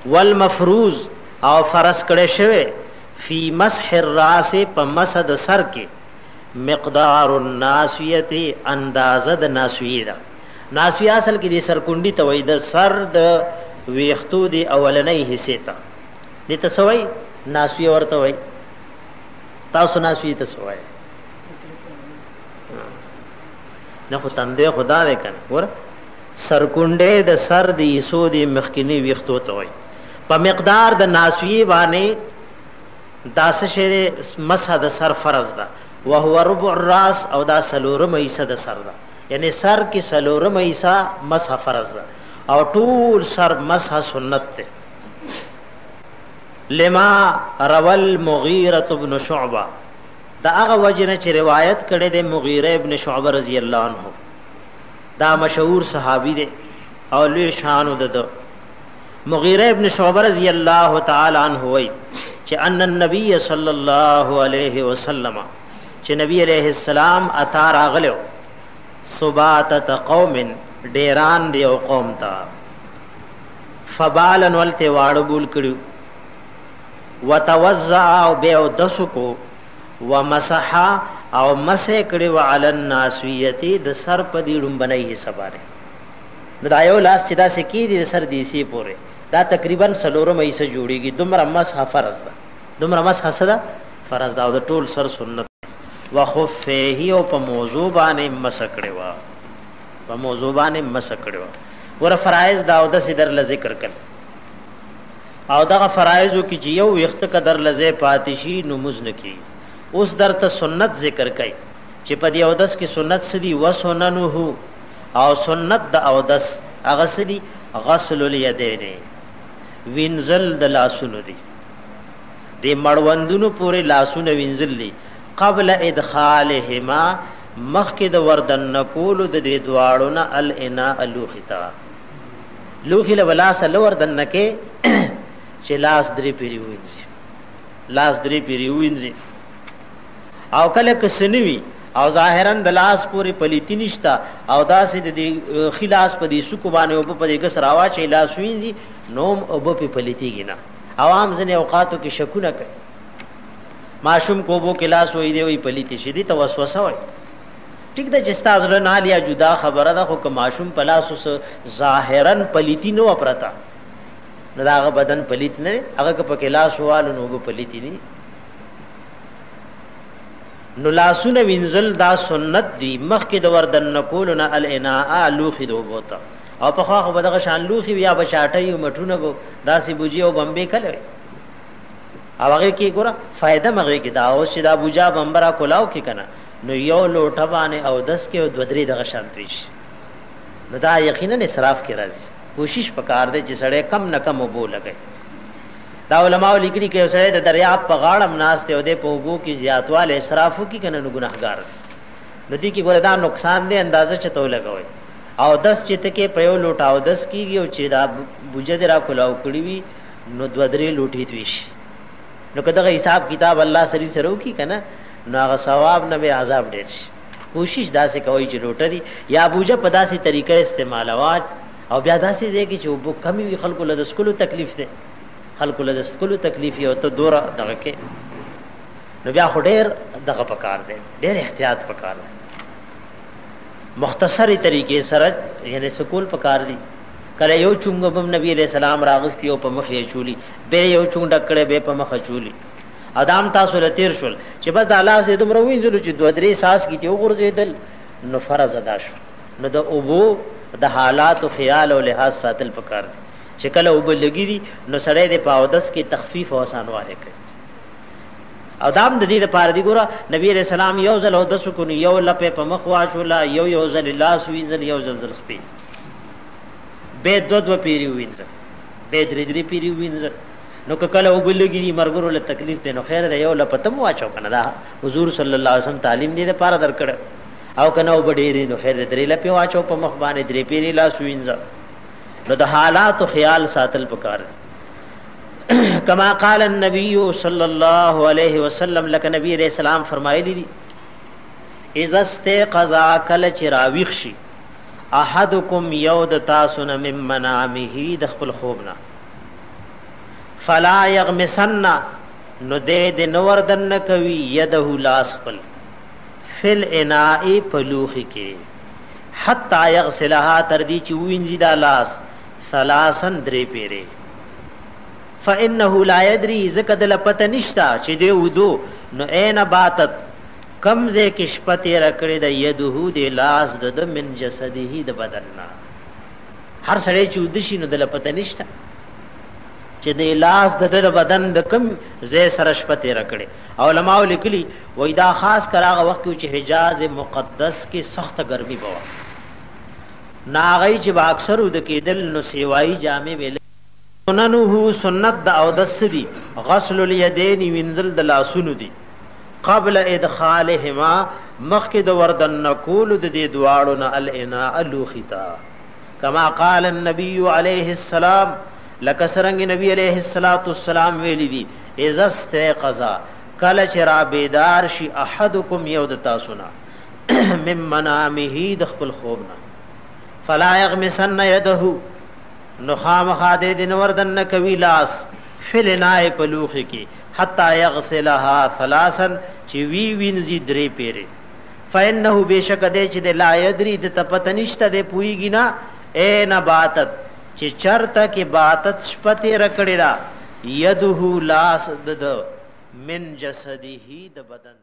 والمفروض او فرض کړي شوی فی مسح الراس په مسح د سر کې مقدار الناسیه اندازه د ناسیه ده. ناسیه اصل کې د سر کونډي ته وای د سر د ویختو دی اولنۍ حصے ته دې ته سوای ناسیه ورته وای. تاسو ناسیه ته سوای نه خو تندې خدا دې کنه ور سر کونډه د سر دی سو دی مخکینی ویختو ته وای په مقدار د ناسیه باندې داس شه مسح د سر فرض ده وهو ربع الراس او دا سلورم حصہ د سر ده یعنی سر کې سلورم حصہ مسح فرض ده او ټول سر مسح سنت ده. لما روال مغیرة ابن شعبہ دا هغه وجنه چې روایت کړي د مغیره ابن شعبہ رضی الله عنه دا مشهور صحابي دی او لوی شان د مغیره ابن شعبہ رضی الله تعالی عنه وای چې ان النبي صلی الله علیه وسلم چې نبی علیہ السلام اتا راغلو صباتت قوم ډیران دی او قوم تا فبالن ولته واړو بول کړو وتوزع او به دسکو ومسح او مسح کړو علی الناسیه د سر په دی ډمبنۍ حسابه دا یو لاس چې دا سکی دي سر دی سی پوره دا تقریبا سلورم ایسه جوړیږي دومره مسح فرض ده دومره مسح صدا فرض ده او د ټول سر سنت وخفه او په موضوع باندې مسح کړو په موضوع باندې مسح کړو ور فرایض دا او د سدر ل ذکر کړ او دغه فرایضو کې چې یو وخت قدر لزه پاتشي نماز نکي اوس درته سنت ذکر کړي چې په دې او دس کې سنت سدي وسننه او سنت د او دس هغه سدي غسل الیدین وینزل د لاسونو دي د مړوندونو پورې لاسونه وینزل دي قبل ادخالهما مخکې د وردن نقول د دې دواړو نه الاناء لوختا لوخي له ولا سره وردن نکې چې لاس درې پیری وینځي لاس درې پیری وینځي او کله کسنوي او ظاهرا د لاس پوری پلیتی نشتا او داسې د خلاص په دې سکو باندې او په دې کس راوا چې لاس وینځي نوم او په پلیتیږي نه عوام ځنه اوقاتو کې شکونه کوي ماشوم کوبو کې لاس وې دی وی پلیتی شدي ته وسوسه وای ټیک د جستاز له نالیا جدا خبره ده خو که ماشوم پلاس ظاهرا پلیتی نو پرتا نو داغه بدن پلیت نه هغه که په کلاس والو نو به پلیتی نه نو لاسونه وینزل دا سنت دی مخکې د وردن نقولنا الاناء لوخي دو بوتا او په خو بدغه شان لوخي یا بچاټي او مټونه بو داسې بوجي او بمبه کله او هغه کې ګوره فائدہ مغه کې دا او چې دا بوجا بمبرا کولاو کې کنه نو یو لوټه باندې او 10 کې او 2-3 دغه شان تریش نو دا یقینا اسراف کې راځي کوشش پکار دے چې سړی کم نه کم وبو لګي دا علماء لیکلي کې سړی د دریاب په غاړه مناسته او د پوغو کې زیاتواله اسرافو کې کنه ګناهګار نو دي کې ګوره دا نقصان دی اندازه چته لګوي او 10 چې ته کې په لوټه او 10 کېږي او چې دا بوجه درا کولاو کړی وي نو 2-3 لوټي تويش نو کداغه حساب کتاب الله سری سره کی کنه نو هغه ثواب نه به عذاب ډیر شي کوشش دا سه کوي چې لوټه دي یا بوجه په داسې طریقې استعمال واج او بیا داسې ځای کې چې وبو کمی وي خلکو له سکولو تکلیف ده خلکو له سکولو تکلیف یو ته دوره دغه کې نو بیا خډیر دغه پکار ده ډیر احتیاط پکار ده مختصری طریقې سره یعنی سکول پکار دي کله یو چونګ بم نبی علیہ السلام راغستی او په مخ یې چولی به یو چونګ ډکړې به په مخ چولی ادم تاسو له تیر شول چې بس د الله زې دومره وینځلو چې 2-3 ساس کې ته وګرځیدل نو فرض ادا شو نو د اوبو د حالات او خیال او لحاظ ساتل پکار دي چې کله اوبه لګی دي نو سړی د پاودس کې تخفیف او آسانواله کوي او دام د دې لپاره دی ګوره نبی رسول الله یو ځل او د سکون یو لپه په مخ واچولا یو ځل لاس ویزل یو ځل خپې به 2 پیری وینځل به 3 پیری وینځل نو کله وبلګی مرګرو له تکلیف ته نو خیر دی یو لپه تم واچو کنه دا حضور صلی الله علیه وسلم تعلیم دې لپاره درکړ او کنه وبډېری نو خیر درې لپه واچو په مخ باندې 3 پیری لاس وینځل نو د حالات او خیال ساتل پکار کما قال النبي صلی الله علیه وسلم لك نبی علیہ السلام فرمایلی دي اذا استيقظ کل چراویخ شي احدکم یود تاسن من منامه د خپل خوبنا فلا یغمسن نو دې نور دن کوي يده لاس خپل فل اناء پلوخي کې حتا یغسلها تر دې چې وینځي دا لاس ثلاثن درې پیره فانه لا يدري زکدل پته نشتا چې دې ودو نو اين باتت کمزه کې شپته رکړې د يده د لاس د من جسده د بدننا هر سړی چې ودشي نو د پته نشتا چې د لاس د بدن د کم زې سره شپته رکړې علماء لیکلي وای دا خاص کراغه وخت چې حجاز مقدس کې سخت ګرمي بوا ناغی چې با اکثر د کېدل نو سیوای جامع ویل سننه سنت د او دسدي غسل الیدین وینزل د لاسونو دي قبل ادخالهما مخک د وردن نقول د دې دواړو نه الاناء لوختا کما قال النبي عليه السلام لکسرنګ نبی علیہ الصلوۃ والسلام ویلی دي اذا استيقظ کله چې را بیدار شي احدکم یو د تاسو نه من منامه د خپل خوبنا فلا یغمسن يده نو خامخا دې وردن کوي لاس فلنای پلوخ کی حتا یغسلها ثلاثا چې وی وینځي درې پیره فانه بشک دې چې د لا یدری د تپتنشت د پویږي نه اے نباتت چې چرته کې باتت شپته رکړی را یده لاس د من جسده د بدن